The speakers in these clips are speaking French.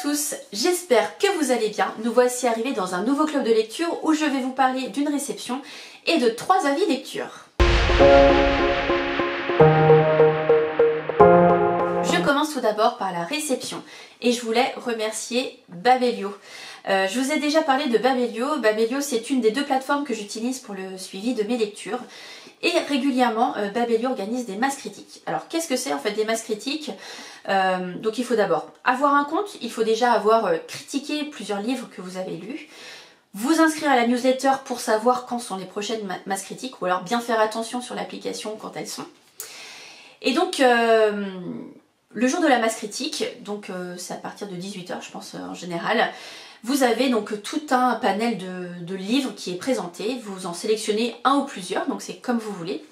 tous, j'espère que vous allez bien. Nous voici arrivés dans un nouveau club de lecture où je vais vous parler d'une réception et de 3 avis lecture. Je commence tout d'abord par la réception et je voulais remercier Babelio. Je vous ai déjà parlé de Babelio. Babelio, c'est une des 2 plateformes que j'utilise pour le suivi de mes lectures. Et régulièrement, Babelio organise des masses critiques. Alors qu'est-ce que c'est en fait des masses critiques? Donc il faut d'abord avoir un compte, il faut déjà avoir critiqué plusieurs livres que vous avez lus, vous inscrire à la newsletter pour savoir quand sont les prochaines masses critiques, ou alors bien faire attention sur l'application quand elles sont. Et donc le jour de la masse critique, donc c'est à partir de 18 h je pense en général, vous avez donc tout un panel de livres qui est présenté, vous en sélectionnez un ou plusieurs, donc c'est comme vous voulez.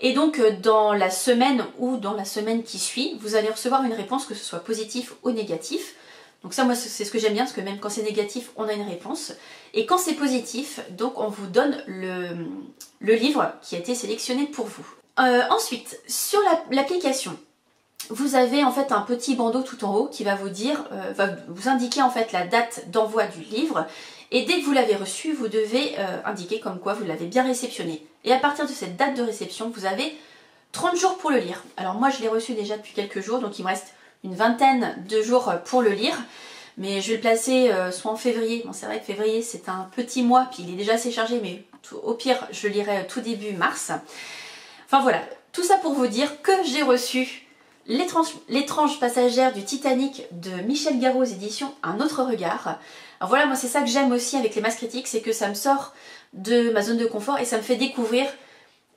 Et donc dans la semaine ou dans la semaine qui suit, vous allez recevoir une réponse, que ce soit positif ou négatif. Donc ça, moi, c'est ce que j'aime bien, parce que même quand c'est négatif, on a une réponse. Et quand c'est positif, donc on vous donne le livre qui a été sélectionné pour vous. Ensuite, sur l'application, vous avez en fait un petit bandeau tout en haut qui va vous dire, va vous indiquer en fait la date d'envoi du livre. Et dès que vous l'avez reçu, vous devez indiquer comme quoi vous l'avez bien réceptionné. Et à partir de cette date de réception, vous avez 30 jours pour le lire. Alors moi je l'ai reçu déjà depuis quelques jours, donc il me reste une vingtaine de jours pour le lire. Mais je vais le placer soit en février. Bon, c'est vrai que février c'est un petit mois, puis il est déjà assez chargé, mais au pire je le lirai tout début mars. Enfin voilà, tout ça pour vous dire que j'ai reçu L'étrange passagère du Titanic de Michel Garreau aux éditions Un autre regard. Alors voilà, moi c'est ça que j'aime aussi avec les masses critiques, c'est que ça me sort de ma zone de confort et ça me fait découvrir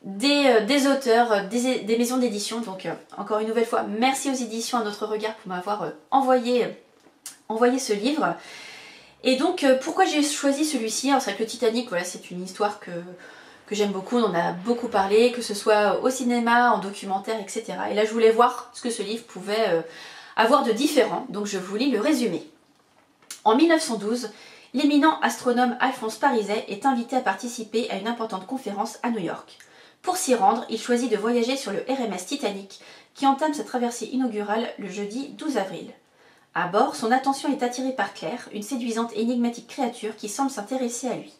des auteurs, des maisons d'édition. Donc encore une nouvelle fois, merci aux éditions Un autre regard pour m'avoir envoyé ce livre. Et donc pourquoi j'ai choisi celui-ci? Alors c'est vrai que le Titanic, voilà, c'est une histoire que j'aime beaucoup, on en a beaucoup parlé, que ce soit au cinéma, en documentaire, etc. Et là je voulais voir ce que ce livre pouvait avoir de différent, donc je vous lis le résumé. En 1912, l'éminent astronome Alphonse Parizet est invité à participer à une importante conférence à New York. Pour s'y rendre, il choisit de voyager sur le RMS Titanic, qui entame sa traversée inaugurale le jeudi 12 avril. À bord, son attention est attirée par Claire, une séduisante et énigmatique créature qui semble s'intéresser à lui.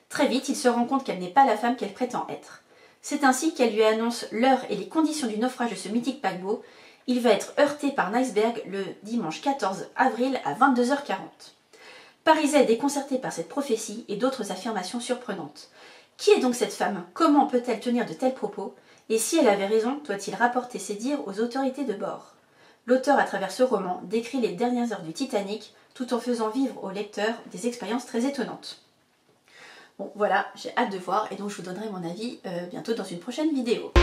Très vite, il se rend compte qu'elle n'est pas la femme qu'elle prétend être. C'est ainsi qu'elle lui annonce l'heure et les conditions du naufrage de ce mythique paquebot. Il va être heurté par un iceberg le dimanche 14 avril à 22 h 40. Parizet est déconcerté par cette prophétie et d'autres affirmations surprenantes. Qui est donc cette femme? Comment peut-elle tenir de tels propos? Et si elle avait raison, doit-il rapporter ses dires aux autorités de bord? L'auteur, à travers ce roman, décrit les dernières heures du Titanic, tout en faisant vivre au lecteur des expériences très étonnantes. Bon voilà, j'ai hâte de voir et donc je vous donnerai mon avis bientôt dans une prochaine vidéo.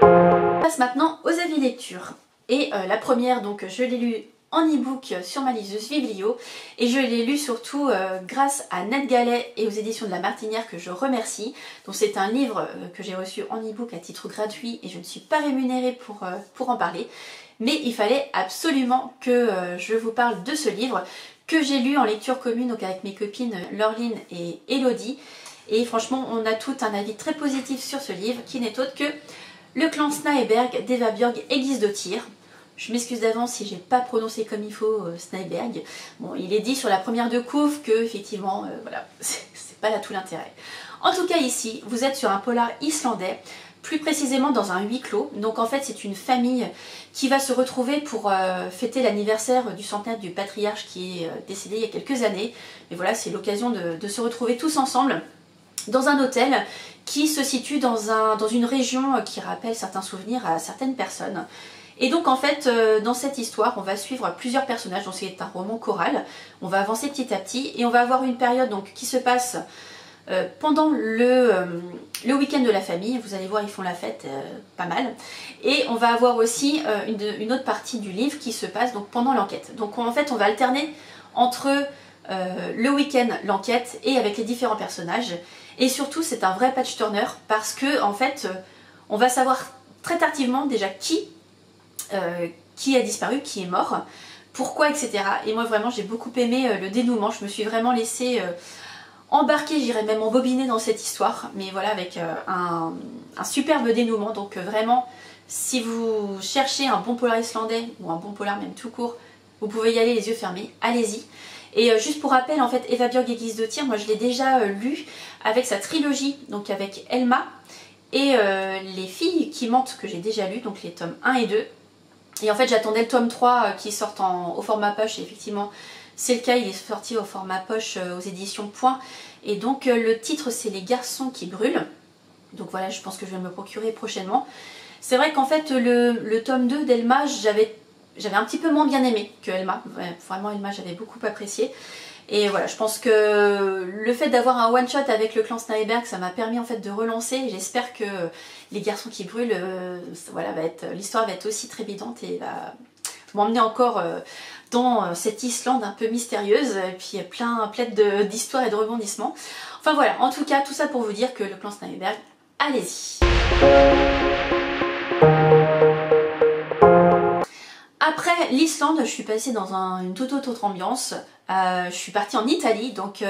On passe maintenant aux avis lecture. Et la première, donc je l'ai lu en e-book sur ma liseuse Viblio et je l'ai lu surtout grâce à Ned Gallet et aux éditions de La Martinière que je remercie. Donc c'est un livre que j'ai reçu en e-book à titre gratuit et je ne suis pas rémunérée pour en parler. Mais il fallait absolument que je vous parle de ce livre que j'ai lu en lecture commune donc avec mes copines Laureline et Elodie. Et franchement, on a tout un avis très positif sur ce livre qui n'est autre que Le clan Snyberg d'Eva Björg et Gisdottir. Je m'excuse d'avance si j'ai pas prononcé comme il faut Snyberg. Bon, il est dit sur la première de couve que effectivement, voilà, c'est pas là tout l'intérêt. En tout cas ici, vous êtes sur un polar islandais, plus précisément dans un huis clos. Donc en fait c'est une famille qui va se retrouver pour fêter l'anniversaire du centenaire du patriarche qui est décédé il y a quelques années. Et voilà, c'est l'occasion de se retrouver tous ensemble dans un hôtel qui se situe dans une région qui rappelle certains souvenirs à certaines personnes. Et donc en fait dans cette histoire on va suivre plusieurs personnages, donc c'est un roman choral, on va avancer petit à petit et on va avoir une période donc qui se passe pendant le week-end de la famille. Vous allez voir, ils font la fête pas mal. Et on va avoir aussi une autre partie du livre qui se passe donc pendant l'enquête. Donc en fait on va alterner entre le week-end, l'enquête et avec les différents personnages. Et surtout c'est un vrai page turner parce que en fait on va savoir très tardivement déjà qui a disparu, qui est mort, pourquoi, etc. Et moi vraiment j'ai beaucoup aimé le dénouement, je me suis vraiment laissée embarquée, j'irais même embobiner dans cette histoire, mais voilà avec un superbe dénouement, donc vraiment Si vous cherchez un bon polar islandais, ou un bon polar même tout court, vous pouvez y aller les yeux fermés, allez-y. Et juste pour rappel, en fait, Eva Björk Egisdottir, moi je l'ai déjà lu avec sa trilogie, donc avec Elma, et Les filles qui mentent, que j'ai déjà lu, donc les tomes 1 et 2. Et en fait, j'attendais le tome 3 qui sorte au format poche, et effectivement, c'est le cas, il est sorti au format poche aux éditions Point. Et donc, le titre, c'est Les garçons qui brûlent. Donc voilà, je pense que je vais me le procurer prochainement. C'est vrai qu'en fait, le tome 2 d'Elma, j'avais un petit peu moins bien aimé que Elma. Vraiment, Elma, j'avais beaucoup apprécié. Et voilà, je pense que le fait d'avoir un one-shot avec le clan Snyderberg, ça m'a permis en fait de relancer. J'espère que Les garçons qui brûlent, voilà, l'histoire va être aussi trépidante et va m'emmener encore dans cette Islande un peu mystérieuse. Et puis plein d'histoires et de rebondissements. Enfin voilà, en tout cas, tout ça pour vous dire que le clan Snyderberg, allez-y. Après l'Islande, je suis passée dans une toute autre ambiance. Je suis partie en Italie, donc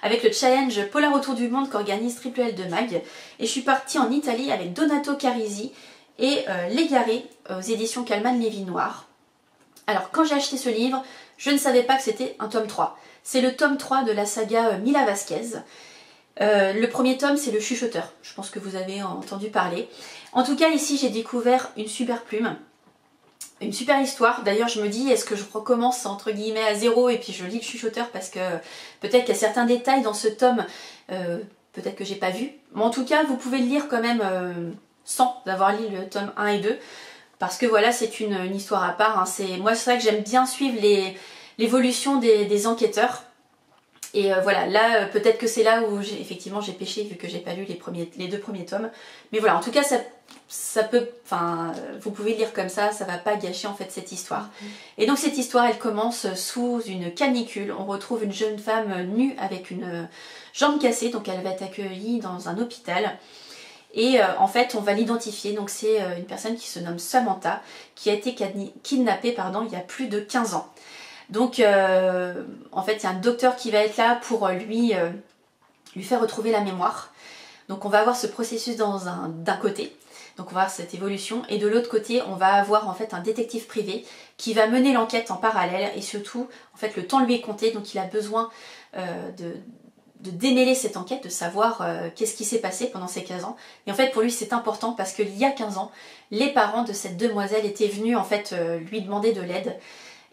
avec le challenge Polar autour du monde qu'organise Triple L de Mag. Et je suis partie en Italie avec Donato Carisi et Légaré aux éditions Calman Lévy Noir. Alors quand j'ai acheté ce livre, je ne savais pas que c'était un tome 3. C'est le tome 3 de la saga Mila Vasquez. Le premier tome, c'est Le Chuchoteur. Je pense que vous avez entendu parler. En tout cas, ici, j'ai découvert une super plume. Une super histoire. D'ailleurs, je me dis, est-ce que je recommence entre guillemets à zéro et puis je lis Le Chuchoteur parce que peut-être qu'il y a certains détails dans ce tome, peut-être que j'ai pas vu. Mais en tout cas, vous pouvez le lire quand même sans avoir lu le tome 1 et 2. Parce que voilà, c'est une histoire à part. Hein. Moi, c'est vrai que j'aime bien suivre l'évolution des enquêteurs. Et voilà, là, peut-être que c'est là où effectivement j'ai péché vu que j'ai pas lu les 2 premiers tomes. Mais voilà, en tout cas, ça peut, enfin, vous pouvez lire comme ça va pas gâcher en fait cette histoire. Et donc cette histoire, elle commence sous une canicule. On retrouve une jeune femme nue avec une jambe cassée, donc elle va être accueillie dans un hôpital. Et en fait, on va l'identifier. Donc c'est une personne qui se nomme Samantha, qui a été kidnappée, il y a plus de 15 ans. Donc en fait, il y a un docteur qui va être là pour lui faire retrouver la mémoire. Donc on va avoir ce processus d'un côté. Donc on va avoir cette évolution. Et de l'autre côté, on va avoir en fait un détective privé qui va mener l'enquête en parallèle. Et surtout, en fait, le temps lui est compté. Donc il a besoin de démêler cette enquête, de savoir qu'est-ce qui s'est passé pendant ces 15 ans. Et en fait, pour lui, c'est important parce qu'il y a 15 ans, les parents de cette demoiselle étaient venus en fait lui demander de l'aide.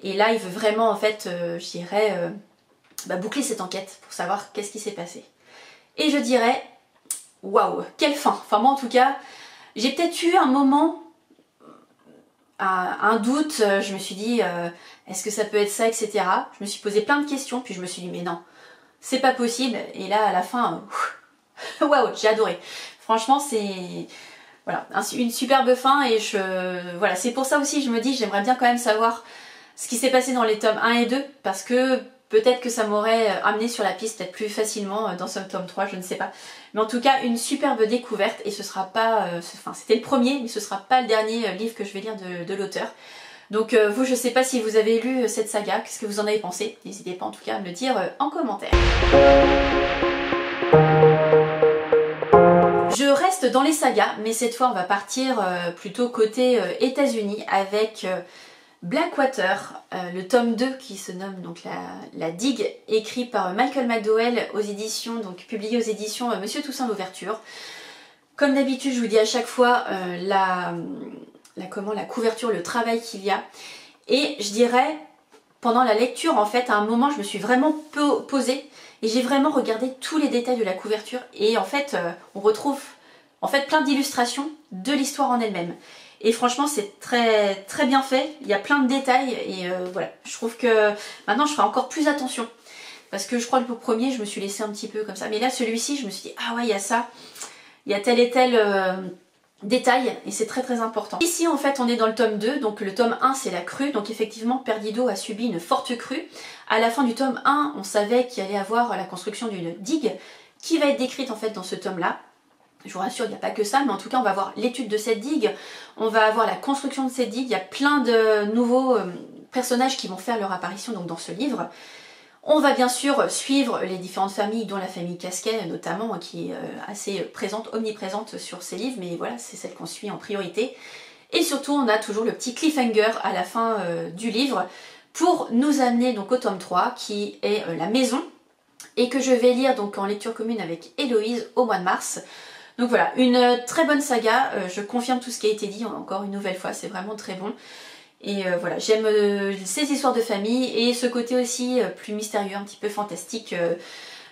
Et là, il veut vraiment, en fait, je dirais, boucler cette enquête pour savoir qu'est-ce qui s'est passé. Et je dirais, waouh, quelle fin! Enfin, moi, en tout cas, j'ai peut-être eu un moment, un doute, je me suis dit, est-ce que ça peut être ça, etc. Je me suis posé plein de questions, puis je me suis dit, mais non, c'est pas possible. Et là, à la fin, waouh, j'ai adoré. Franchement, c'est... Voilà, une superbe fin, et voilà, c'est pour ça aussi, je me dis, j'aimerais bien quand même savoir ce qui s'est passé dans les tomes 1 et 2, parce que peut-être que ça m'aurait amené sur la piste peut-être plus facilement dans ce tome 3, je ne sais pas. Mais en tout cas, une superbe découverte, et ce sera pas... Enfin, c'était le premier, mais ce sera pas le dernier livre que je vais lire de l'auteur. Donc vous, je sais pas si vous avez lu cette saga, qu'est-ce que vous en avez pensé? N'hésitez pas en tout cas à me le dire en commentaire. Je reste dans les sagas, mais cette fois on va partir plutôt côté États-Unis avec... Blackwater, le tome 2 qui se nomme donc la Digue, écrit par Michael McDowell aux éditions, donc publié aux éditions Monsieur Toussaint l'Ouverture. Comme d'habitude, je vous dis à chaque fois la couverture, le travail qu'il y a. Et je dirais, pendant la lecture, en fait, à un moment, je me suis vraiment posée et j'ai vraiment regardé tous les détails de la couverture. Et en fait, on retrouve en fait plein d'illustrations de l'histoire en elle-même. Et franchement, c'est très très bien fait, il y a plein de détails et voilà, je trouve que maintenant je ferai encore plus attention. Parce que je crois que le premier, je me suis laissée un petit peu comme ça. Mais là, celui-ci, je me suis dit, ah ouais, il y a ça, il y a tel et tel détail, et c'est très très important. Ici, en fait, on est dans le tome 2, donc le tome 1, c'est la crue. Donc effectivement, Perdido a subi une forte crue. À la fin du tome 1, on savait qu'il allait avoir la construction d'une digue, qui va être décrite en fait dans ce tome-là. Je vous rassure, il n'y a pas que ça, mais en tout cas, on va voir l'étude de cette digue, on va avoir la construction de cette digue, il y a plein de nouveaux personnages qui vont faire leur apparition donc, dans ce livre. On va bien sûr suivre les différentes familles, dont la famille Casquet notamment, qui est assez présente, omniprésente sur ces livres, mais voilà, c'est celle qu'on suit en priorité. Et surtout, on a toujours le petit cliffhanger à la fin du livre pour nous amener donc au tome 3 qui est La Maison et que je vais lire donc en lecture commune avec Héloïse au mois de mars. Donc voilà, une très bonne saga, je confirme tout ce qui a été dit encore une nouvelle fois, c'est vraiment très bon. Et voilà, j'aime ces histoires de famille et ce côté aussi plus mystérieux, un petit peu fantastique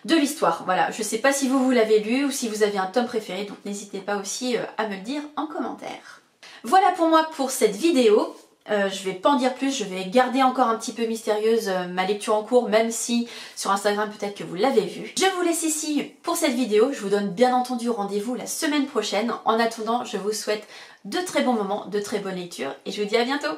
de l'histoire. Voilà, je sais pas si vous l'avez lu ou si vous avez un tome préféré, donc n'hésitez pas aussi à me le dire en commentaire. Voilà pour moi pour cette vidéo. Je vais pas en dire plus, je vais garder encore un petit peu mystérieuse ma lecture en cours, même si sur Instagram peut-être que vous l'avez vu. Je vous laisse ici pour cette vidéo, je vous donne bien entendu rendez-vous la semaine prochaine. En attendant, je vous souhaite de très bons moments, de très bonnes lectures et je vous dis à bientôt.